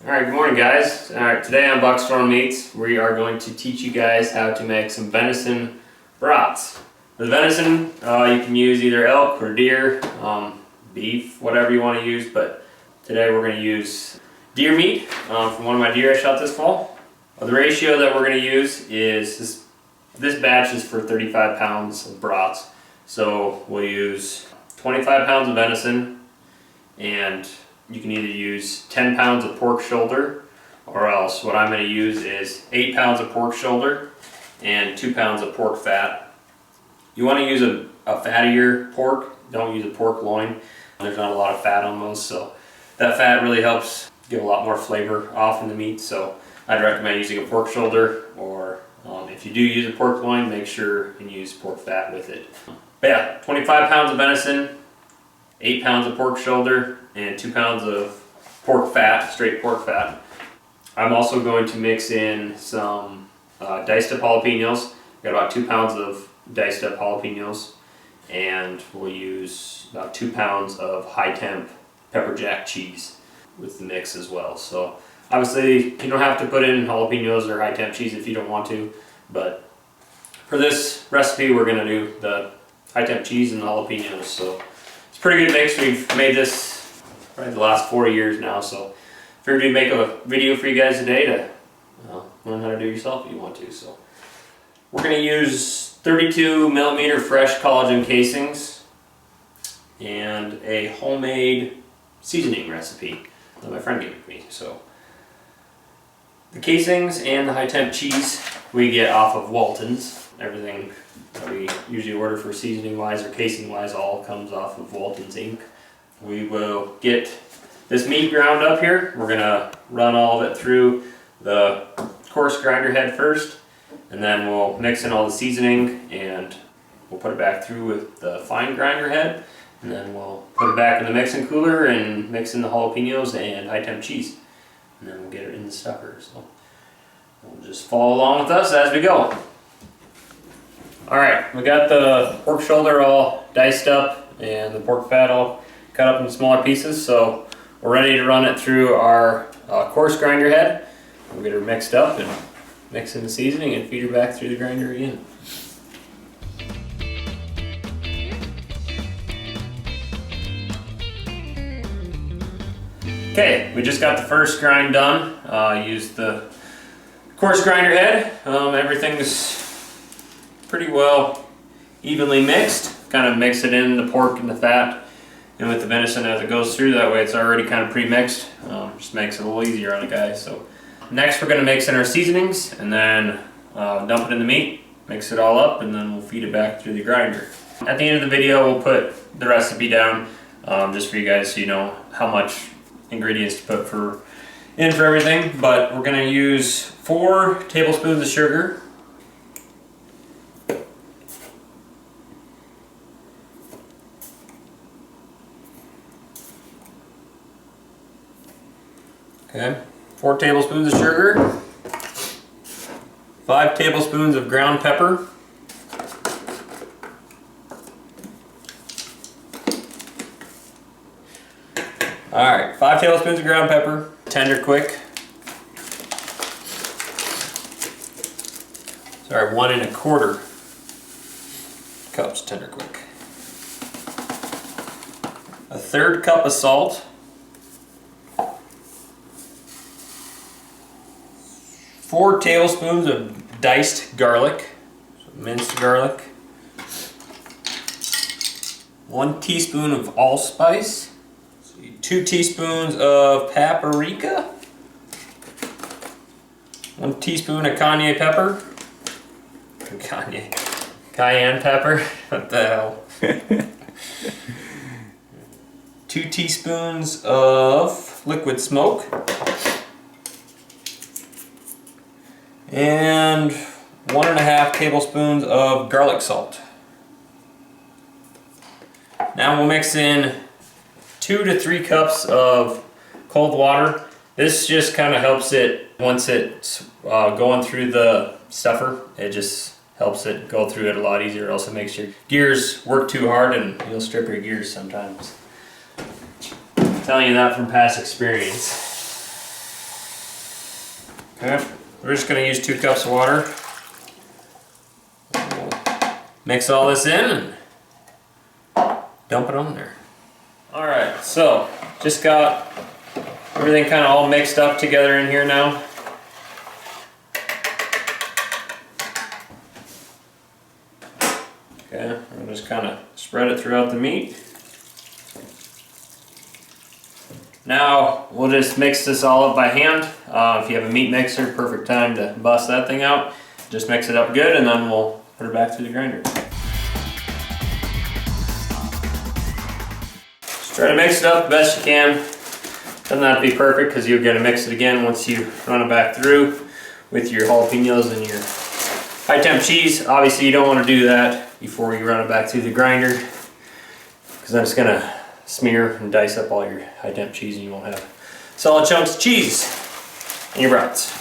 Alright, good morning guys. Alright, today on Buckstorm Meats, we are going to teach you guys how to make some venison brats. For the venison, you can use either elk or deer, beef, whatever you want to use, but today we're going to use deer meat from one of my deer I shot this fall. The ratio that we're going to use is, this batch is for 35 pounds of brats. So we'll use 25 pounds of venison, and you can either use 10 pounds of pork shoulder, or else what I'm going to use is 8 pounds of pork shoulder and 2 pounds of pork fat. You want to use a fattier pork, don't use a pork loin. There's not a lot of fat on those, so that fat really helps get a lot more flavor off in the meat. So I'd recommend using a pork shoulder, or if you do use a pork loin, make sure you use pork fat with it. But yeah, 25 pounds of venison, 8 pounds of pork shoulder, and 2 pounds of pork fat, straight pork fat. I'm also going to mix in some diced up jalapenos. Got about 2 pounds of diced up jalapenos, and we'll use about 2 pounds of high temp pepper jack cheese with the mix as well. So obviously you don't have to put in jalapenos or high temp cheese if you don't want to, but for this recipe we're going to do the high temp cheese and the jalapenos. So it's a pretty good mix. We've made this probably the last 4 years now, so figured we'd make a video for you guys today to learn how to do it yourself if you want to. So we're going to use 32 millimeter Fresh Collagen Casings and a homemade seasoning recipe that my friend gave me. So the casings and the high temp cheese we get off of Walton's. Everything that we usually order for seasoning wise or casing wise all comes off of Walton's Inc. We will get this meat ground up here. We're going to run all of it through the coarse grinder head first, and then we'll mix in all the seasoning and we'll put it back through with the fine grinder head, and then we'll put it back in the mixing cooler and mix in the jalapenos and high temp cheese, and then we'll get it in the stuffer. So we'll just follow along with us as we go. Alright, we got the pork shoulder all diced up and the pork fat all cut up in smaller pieces, so we're ready to run it through our coarse grinder head. We'll get her mixed up and mix in the seasoning and feed her back through the grinder again. Okay, we just got the first grind done. Used the coarse grinder head. Everything's pretty well evenly mixed. Kind of mix it in, the pork and the fat, and with the venison as it goes through. That way it's already kind of pre-mixed. Just makes it a little easier on the guys. So next we're going to mix in our seasonings, and then dump it in the meat, mix it all up, and then we'll feed it back through the grinder. At the end of the video we'll put the recipe down just for you guys so you know how much ingredients to put in for everything. But we're going to use 4 tablespoons of sugar, okay, 4 tablespoons of sugar, 5 tablespoons of ground pepper, alright, 5 tablespoons of ground pepper, Tenderquick, sorry, 1 1/4 cups Tenderquick, a 1/3 cup of salt, 4 tablespoons of diced garlic, so minced garlic, 1 teaspoon of allspice, 2 teaspoons of paprika, 1 teaspoon of cayenne pepper, cayenne pepper, what the hell, 2 teaspoons of liquid smoke, and 1 1/2 tablespoons of garlic salt. Now we'll mix in 2 to 3 cups of cold water. This just kind of helps it, once it's going through the stuffer, it just helps it go through it a lot easier. It also makes your gears work too hard and you'll strip your gears sometimes. I'm telling you that from past experience. Okay, we're just going to use 2 cups of water. We'll mix all this in and dump it on there. Alright, so just got everything kind of all mixed up together in here now. Okay, we'll just kind of spread it throughout the meat. Now we'll just mix this all up by hand. If you have a meat mixer, perfect time to bust that thing out. Just mix it up good and then we'll put it back through the grinder. Just try to mix it up the best you can. Doesn't have to be perfect because you're going to mix it again once you run it back through with your jalapenos and your high temp cheese. Obviously you don't want to do that before you run it back through the grinder because then it's going to smear and dice up all your high temp cheese and you won't have solid chunks of cheese in your brats.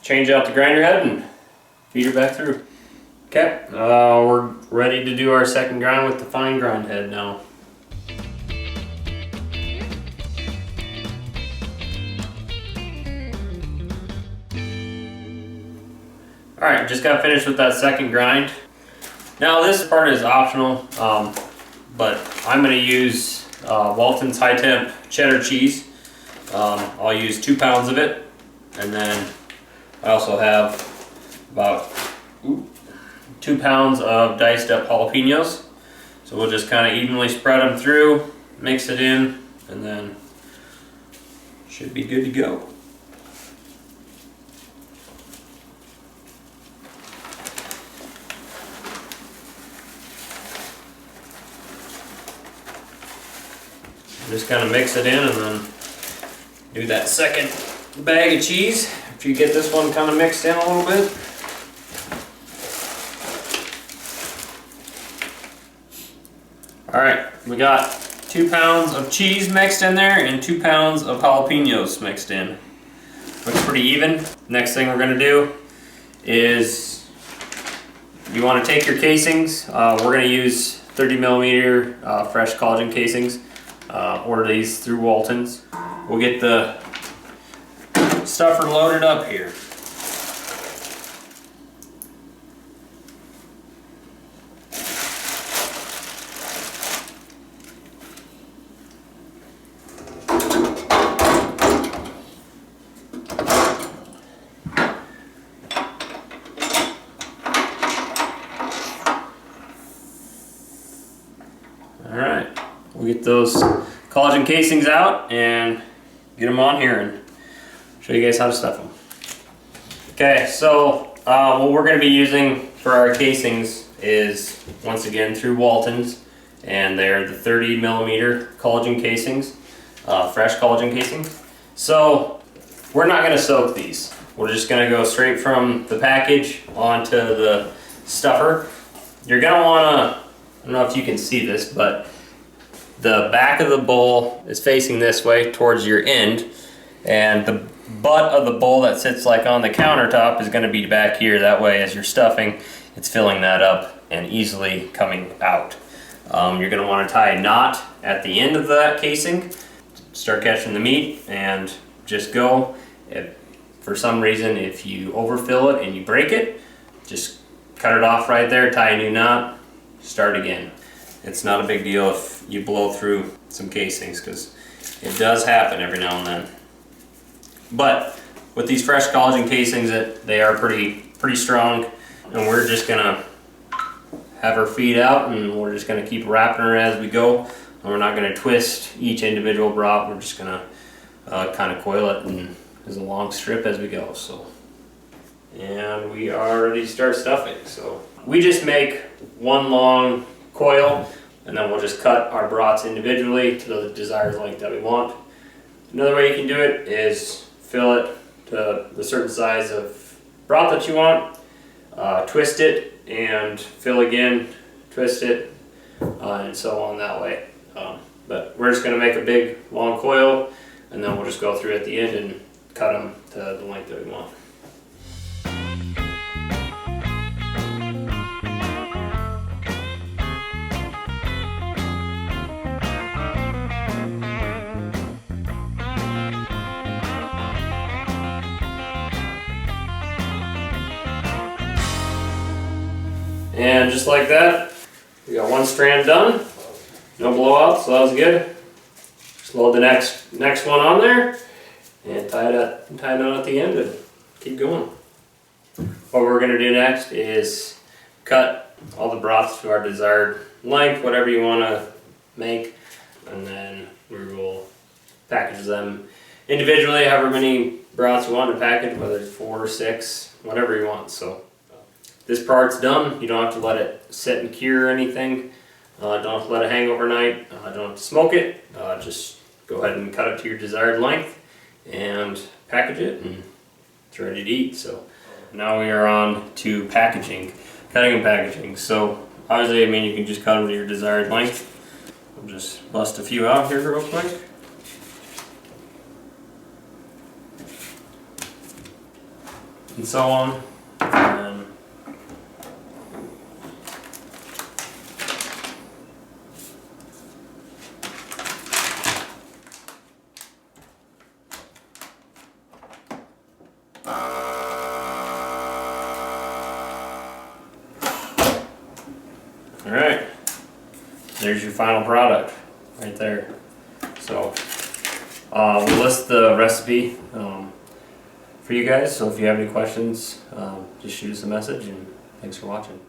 Change out the grinder head and feed it back through. Okay, we're ready to do our second grind with the fine grind head now. Alright, just got finished with that second grind. Now this part is optional, but I'm going to use Walton's high temp cheddar cheese. I'll use 2 pounds of it, and then I also have about 2 pounds of diced up jalapenos. So we'll just kind of evenly spread them through, mix it in, and then should be good to go. Just kind of mix it in and then do that second bag of cheese after you get this one kind of mixed in a little bit. Alright, we got 2 pounds of cheese mixed in there and 2 pounds of jalapenos mixed in. Looks pretty even. Next thing we're going to do is you want to take your casings. We're going to use 30mm Fresh Collagen Casings. Order these through Walton's. We'll get the stuffer loaded up here. Alright, we'll get those collagen casings out and get them on here and show you guys how to stuff them. Okay, so what we're going to be using for our casings is, once again, through Walton's, and they're the 30mm collagen casings, fresh collagen casings. So we're not going to soak these. We're just going to go straight from the package onto the stuffer. You're going to want to, I don't know if you can see this, but the back of the bowl is facing this way towards your end, and the butt of the bowl that sits like on the countertop is going to be back here. That way, as you're stuffing, it's filling that up and easily coming out. You're going to want to tie a knot at the end of that casing, start catching the meat, and just go. If for some reason, if you overfill it and you break it, just cut it off right there, tie a new knot, start again. It's not a big deal if you blow through some casings, because it does happen every now and then. But with these fresh collagen casings, they are pretty strong, and we're just gonna have her feed out, and we're just gonna keep wrapping her as we go. And we're not gonna twist each individual brat. We're just gonna kind of coil it and as a long strip as we go. So, and we are ready to start stuffing. So we just make one long coil, and then we'll just cut our brats individually to the desired length that we want. Another way you can do it is fill it to the certain size of brat that you want, twist it and fill again, twist it, and so on that way. But we're just going to make a big long coil, and then we'll just go through at the end and cut them to the length that we want. And just like that, we got one strand done. No blowout, so that was good. Just load the next one on there and tie it on at the end and keep going. What we're going to do next is cut all the broths to our desired length, whatever you want to make, and then we will package them individually, however many broths you want to package, whether it's 4 or 6, whatever you want. So this part's done. You don't have to let it sit and cure or anything. Don't have to let it hang overnight. Don't have to smoke it. Just go ahead and cut it to your desired length and package it, and it's ready to eat. So now we are on to packaging, cutting and packaging. So obviously, I mean, you can just cut them to your desired length. I'll just bust a few out here real quick. And so on. Alright, there's your final product right there. So we'll list the recipe for you guys, so if you have any questions, just shoot us a message, and thanks for watching.